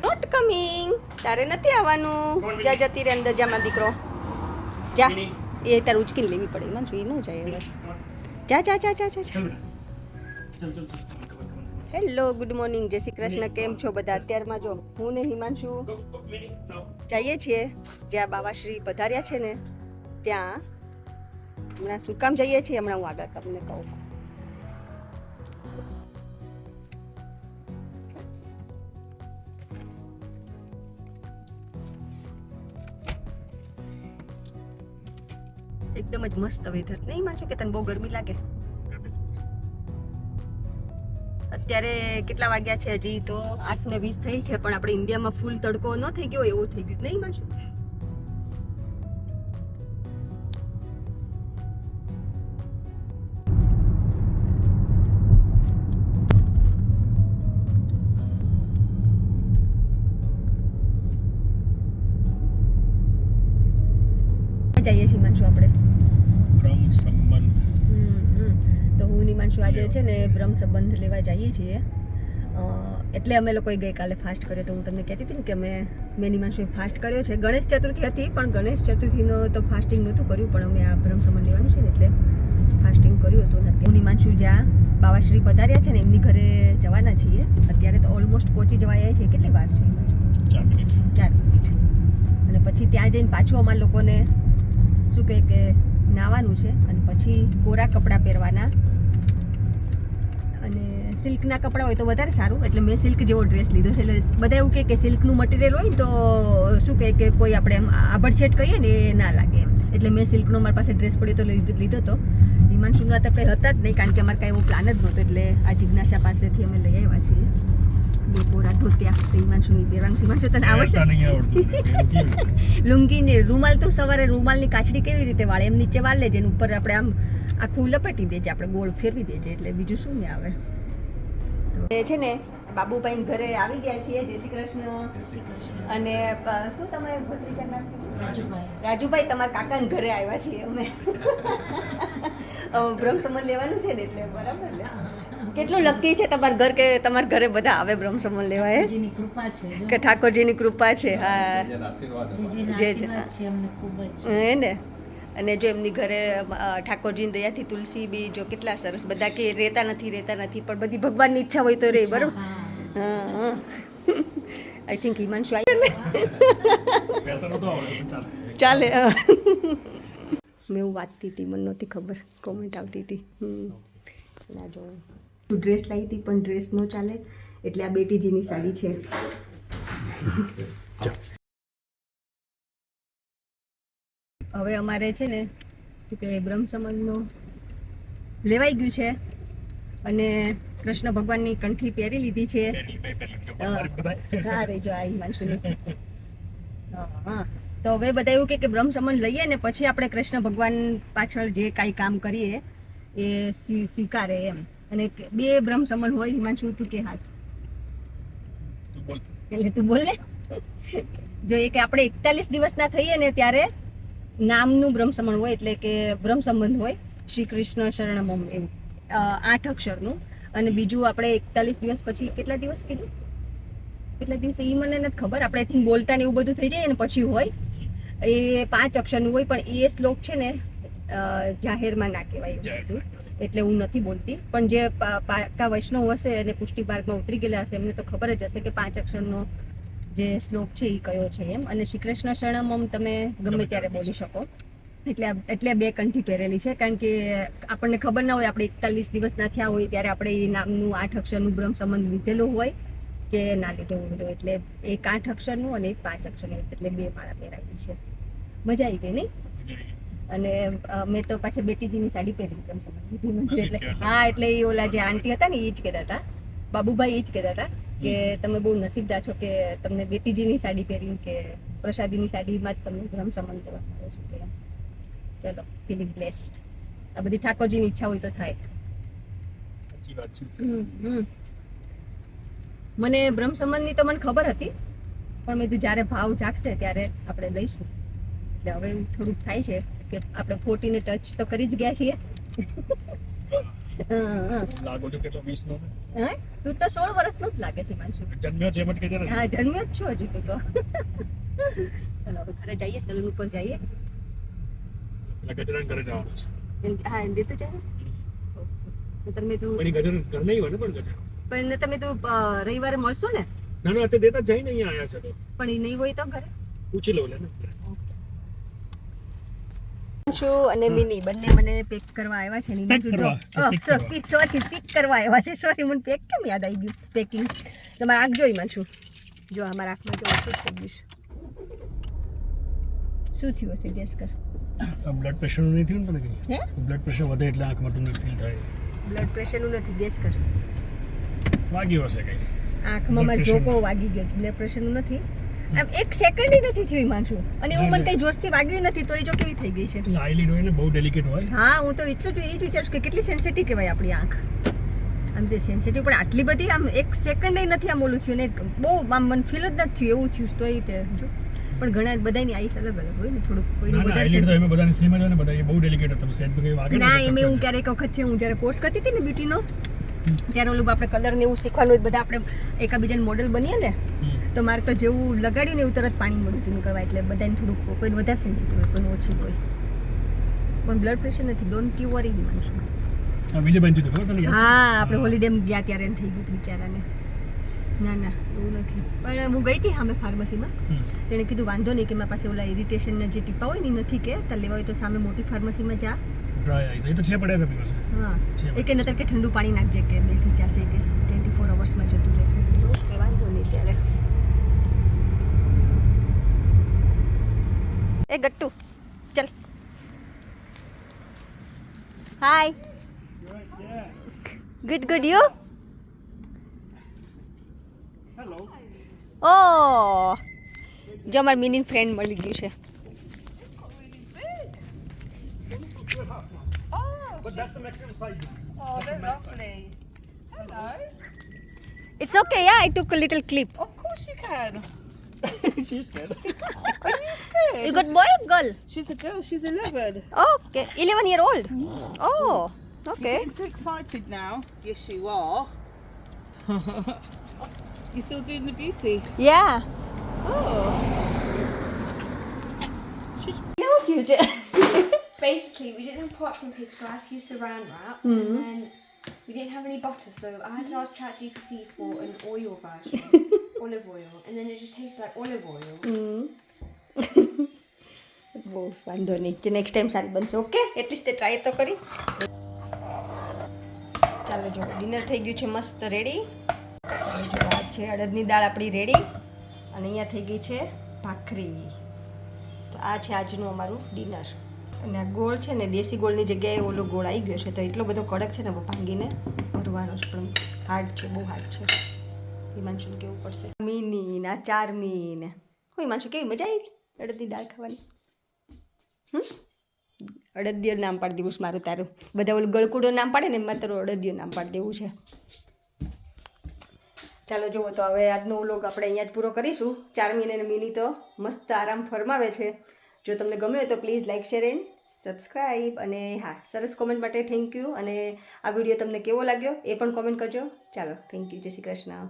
Not coming. તારે નથી આવવાનું. જા જતી રે અંદર જામાં દીકરો. જા. એ તારે ઉચકીને લેવી પડે હિમાંશુ, એ ન જાય હવે. જા જા જા જા જા. હેલો, ગુડ મોર્નિંગ, જય શ્રી કૃષ્ણ. કેમ છો બધા? અત્યારમાં જો હું ને હિમાંશુ જઈએ છીએ જ્યાં બાવાશ્રી પધાર્યા છે ને ત્યાં. હમણાં શું કામ જઈએ છીએ હમણાં હું આગળ તમને કહું. એકદમ જ મસ્ત વેધર નહીં માનશો કે તને બહુ ગરમી લાગે? અત્યારે કેટલા વાગ્યા છે? હજી તો 8:20 થઈ છે, પણ આપણે ઇન્ડિયામાં ફૂલ તડકો ન થઈ ગયો એવું થઈ ગયું નહીં માનશો? જઈએ છીએ માનશો આપણે બ્રહ્મ સંબંધ. તો હું નિમાનશુ આજે છે ને બ્રહ્મ સંબંધ લેવા જઈએ છીએ. એટલે અમે લોકોએ ગઈકાલે ફાસ્ટ કર્યો. તો હું તમને કહેતી હતી ને કે મેં નિમાનશુએ ફાસ્ટ કર્યો છે. ગણેશ ચતુર્થી હતી, પણ ગણેશ ચતુર્થીનો તો ફાસ્ટિંગ નહોતું કર્યું, પણ અમે આ બ્રહ્મ સંબંધ લેવાનું છે ને એટલે ફાસ્ટિંગ કર્યું હતું. હું નિમાનશુ જ્યાં બાવાશ્રી પધાર્યા છે ને એમની ઘરે જવાના છીએ. અત્યારે તો ઓલમોસ્ટ પહોંચી જવા આવ્યા છે. કેટલી વાર છે? 4 મિનિટ. 4 મિનિટ. અને પછી ત્યાં જઈને પાછું અમારા લોકોને શું કહે કે નાવાનું છે, અને પછી કોરા કપડાં પહેરવાના. અને સિલ્કના કપડાં હોય તો વધારે સારું. એટલે મેં સિલ્ક જેવો ડ્રેસ લીધો છે. એટલે બધા એવું કહે કે સિલ્કનું મટીરિયલ હોય તો શું કહે કે કોઈ આપણે એમ આભડછેટ કહીએ ને એ ના લાગે એમ. એટલે મેં સિલ્કનો મારી પાસે ડ્રેસ પડ્યો તો લીધો હતો. હિમાંશુના તો કંઈ હતા જ નહીં, કારણ કે અમારે કાંઈ એવો પ્લાન જ નહોતો. એટલે આ જિજ્ઞાસા પાસેથી અમે લઈ આવ્યા છીએ બે કોરા ધોતિયા. તો હિમાંશુની પહેરવાનું. હિમાંશુ તને આવડશે? લુંગી ને રૂમાલ તો સવારે રૂમાલની કાચડી કેવી રીતે વાળે એમ નીચે વાળ લેજે, ઉપર આપણે આમ આખું લપેટી દેજે, આપણે ગોળ ફેરવી દેજે, એટલે બીજું શું ને આવે. તો એ છે ને બાબુભાઈ ઘરે આવી ગયા છીએ. જય શ્રી કૃષ્ણ. અને શું તમે ભત્રીજા નામ કીધું? રાજુભાઈ તમારા કાકાના ઘરે આવ્યા છીએ અમે. બ્રહ્મ સંબંધ લેવાનું છે ને એટલે બરાબર ને. કેટલું લકી છે તમારું ઘર કે તમારા ઘરે બધા આવે બ્રહ્મ સંબંધ લેવા? ઠાકોરજીની કૃપા છે કે ઠાકોરજીની કૃપા છે. હા, જીજીના જે આશીર્વાદ છે અમને ખૂબ જ. હે ને. અને જો એમની ઘરે ઠાકોરજીની દયાથી તુલસી બી જો કેટલા સરસ. બધા કે રહેતા નથી, પણ બધી ભગવાનની ઈચ્છા હોય તો રે. બરાબર. હા. આઈ થિંક હિમાંશુ આવી ચાલે. મેં એવું વાંચતી હતી, મને નહોતી ખબર, કોમેન્ટ આવતી હતી. ના જો ડ્રેસ લાવી હતી, પણ ડ્રેસ ન ચાલે, એટલે આ બેટીજીની સાડી છે. હવે અમારે છે ને શું કે બ્રહ્મ સંબંધનું લેવાઈ ગયું છે, અને કૃષ્ણ ભગવાનની કંઠી પહેરી લીધી છે. હા રે જો આ હિમાંશુની. હા, તો હવે બધા એવું કે બ્રહ્મ સંબંધ લઈએ ને પછી આપણે કૃષ્ણ ભગવાન પાછળ જે કાંઈ કામ કરીએ એ સ્વીકારે એમ. અને બે બ્રહ્મ સંબંધ હોય. હિમાંશુ તું કે હાથ એટલે તું બોલ ને. જો એ કે આપણે 41 દિવસના થઈએ ને ત્યારે નામનું બ્રહ્મ સંબંધ હોય, એટલે કે બ્રહ્મ સંબંધ હોય શ્રી કૃષ્ણ શરણમ એવું 8 અક્ષરનું. અને બીજું આપણે 41 દિવસ પછી કેટલા દિવસ કીધું? કેટલા દિવસ એ મને નથી ખબર. આપણે આઈ થિંક બોલતા ને એવું બધું થઈ જાય ને પછી હોય એ 5 અક્ષરનું હોય. પણ એ શ્લોક છે ને જાહેરમાં ના કહેવાય એવું બધું, એટલે હું નથી બોલતી. પણ જે પાકા વૈષ્ણવ હશે અને પુષ્ટિ માર્ગમાં ઉતરી ગયેલા હશે એમને તો ખબર જ હશે કે 5 અક્ષરનો જે શ્લોક છે એ કયો છે એમ. અને શ્રી કૃષ્ણ શરણમ તમે ગમે ત્યારે બોલી શકો. એટલે બે કંઠી પહેરેલી છે, કારણ કે આપણને ખબર ના હોય આપણે 41 દિવસના થયા હોય ત્યારે આપણે એ નામનું 8 અક્ષરનું બ્રહ્મ સંબંધ લીધેલું હોય કે ના લીધેલું હોય. એટલે એક 8 અક્ષરનું અને એક 5 અક્ષરનું, એટલે બે માળા પહેરાવી છે. મજા આવી ગઈ નહીં? અને મેં તો પાછી બેટીજીની સાડી પહેરી બ્રહ્મ સંબંધ. એટલે હા, એટલે એ ઓલા જે આંટી હતા ને એ જ કહેતા હતા, બાબુભાઈ એ જ કહેતા હતા કે તમે બહુ નસીબદાર છો કે તમને બેટીજીની સાડી પહેરીને કે પ્રસાદીની સાડીમાં જ તમને બ્રહ્મ સંબંધ લેવા મળે છે. ચલો, ફિલિંગ બ્લેસ્ડ. આ બધી ઠાકોરજીની ઈચ્છા હોય તો થાય. મને બ્રહ્મ સંબંધની તો મને ખબર હતી, પણ મેં કીધું જ્યારે ભાવ જાગશે ત્યારે આપણે લઈશું. એટલે હવે એવું થોડુંક થાય છે કે આપણે 40 ને ટચ તો કરી જ ગયા છીએ. હા. લાગો છો કેટલો 20 નો હે તું તો 16 વર્ષનો જ લાગે છે હિમાંશુ. જન્મ્યો છે એમ જ કહી દે ને. હા જન્મ્યો જ છો હજી તું તો. ચલો હવે ઘરે જઈએ સલૂન ઉપર જઈએ. એટલે ગજરાન ઘરે જવાનું છે. હા હિન્દી તો જાય તો તમે તું પણ ગજર ઘર નહીં હોય ને પણ ગજર. પણ તમે તું રવિવારે મળશો ને ના ના અત્યારે દેતા જઈને અહીંયા આયા છે તો પણ એ નહીં હોય તો ઘરે પૂછી લઉં લે ને. શું અને મિની બંને મને પેક કરવા આવ્યા છે Pack કરવા, pick કરવા. પિક કરવા આવ્યા છે સોરી મને પેક કેમ યાદ આવી ગયું પેકિંગ તમારા આંખ જોઈ માંછું જો અમારા આંખમાં જો શું થઈ ગયું છે. શું થયું હશે ગેસ કર બ્લડ પ્રેશર નહીં થયું ને તને કઈ હે બ્લડ પ્રેશર વધે એટલે આંખમાં તમને ફીલ થાય બ્લડ પ્રેશરનું નથી ગેસ કર વાગ્યું હશે કઈ. આંખમાં મારે Blood pressure જોકો વાગી ગયો બ્લડ પ્રેશરનું નથી આમ એક સેકન્ડ નથી થયું માંછું અને એવું મને કઈ જોરથી વાગ્યું નથી તો એ જો કેવી થઈ ગઈ છે આઈલિડ હોય ને બહુ ડેલિકેટ હોય. હા હું તો એટલું જ એ જ વિચારું છું કે કેટલી સેન્સિટિવ કહેવાય આપણી આંખ આમ તે સેન્સિટિવ પણ આટલી બધી આમ એક સેકન્ડ નથી આમ ઓલું થયું ને બહુ આમ મને ફીલ જ નથી થયું એવું થયું તો એ તે જો પણ ઘણા બધાની આઈસ અલગ અલગ હોય ને થોડુંક કોઈનું ના ના વધારે આઈલિડ તો એમાં બધાને સેમ જ હોય ને બધા એ બહુ ડેલિકેટ હતા સેટ કઈ વાગે ને ના તો એમ તરત હું જ. ક્યારેક વખત છે હું જ્યારે કોર્સ કરતી હતી ને બ્યુટીનો ત્યારે ઓલું આપણે કલર ને એવું શીખવાનું હોય બધા આપણે એકાબીજાને મોડેલ બનીએ ને તો મારે તો જેવું લગાડ્યું ને એવું તરત પાણી મળ્યું હતું નીકળવા એટલે બધાને થોડુંક કોઈને વધારે સેન્સિટિવ હોય કોઈને ઓછી હોય પણ બ્લડ પ્રેશર નથી ડોન્ટ યુ વરી માનશું હા વિજય બેન કીધું ખબર તને યાદ છે? હા આપણે હોલિડેમાં ગયા ત્યારે એમ થઈ ગયું હતું બિચારાને ના ના એવું નથી પણ હું ગઈ હતી સામે ફાર્મસીમાં તેણે કીધું વાંધો નહીં કે મારી પાસે ઓલા ઇરિટેશનના જે ટીપા હોય ને ઈ નથી કે તાર લેવા હોય તો સામે મોટી ફાર્મસીમાં જા ડ્રાય આઈસ એ તો છે પડ્યા છે આપણી પાસે. હા છે એ કે નતર કે ઠંડુ પાણી નાખજે કે બેસી જશે કે 24 અવર્સમાં જતું રહેશે તો કે વાંધો નહીં ત્યારે એ ગટ્ટુ ચલ hi good good you hello. ઓ જો અમાર મિની ફ્રેન્ડ મળી ગયું છે But that's the maximum size. Oh, they're lovely. Hello. It's okay ya I took a little clip Of course you can. She's scared. Are you scared? You got boy or girl She's a girl. She's 11. Okay 11 year old oh You're okay getting too excited now. Yes, you are. You still doing the beauty? yeah Oh. કેવું થયું છે Basically, we didn't have parchment paper, so I had to use saran wrap, and then we didn't have any butter, so I had to ask ChatGPT for an oil version, olive oil, and then it just tasted like olive oil. બહુ વાંધો નહીં જે next time સારી બનશે okay at least તે try તો કરી ચાલો જો ડિનર થઈ ગયું છે મસ્ત રેડી ચાલો જો આ છે અડદની દાળ આપણી રેડી અને અહીંયા થઈ ગઈ છે ભાખરી તો આ છે આજનું અમારું ડિનર અને આ ગોળ છે ને દેશી ગોળની જગ્યાએ ઓલો ગોળ આવી ગયો છે તો એટલો બધો કડક છે ને ભાંગીને ભરવાનો છે પણ હાર્ડ છે બહુ હાર્ડ છે હિમાંશુને કેવું પડશે મીની ના ચારમી ને કોઈ હિમાંશુ કેવી મજા આવી અડદની દાળ ખાવાની અડદિયો નામ પાડી દેવું છે મારું તારું બધા ઓલું ગળકુડો નામ પાડે ને એમાં તારું અડદિયો નામ પાડી દેવું છે ચાલો જુઓ તો હવે આજનો વ્લોગ આપણે અહીંયા જ પૂરો કરીશું ચારમી અને મિની તો મસ્ત આરામ ફરમાવે છે જો તમને ગમ્યું હોય તો please like share and subscribe અને હા સરસ કોમેન્ટ માટે થેન્ક યુ અને આ વિડીયો તમને કેવો લાગ્યો એ પણ કોમેન્ટ કરજો ચાલો થેન્ક યુ જય શ્રી કૃષ્ણ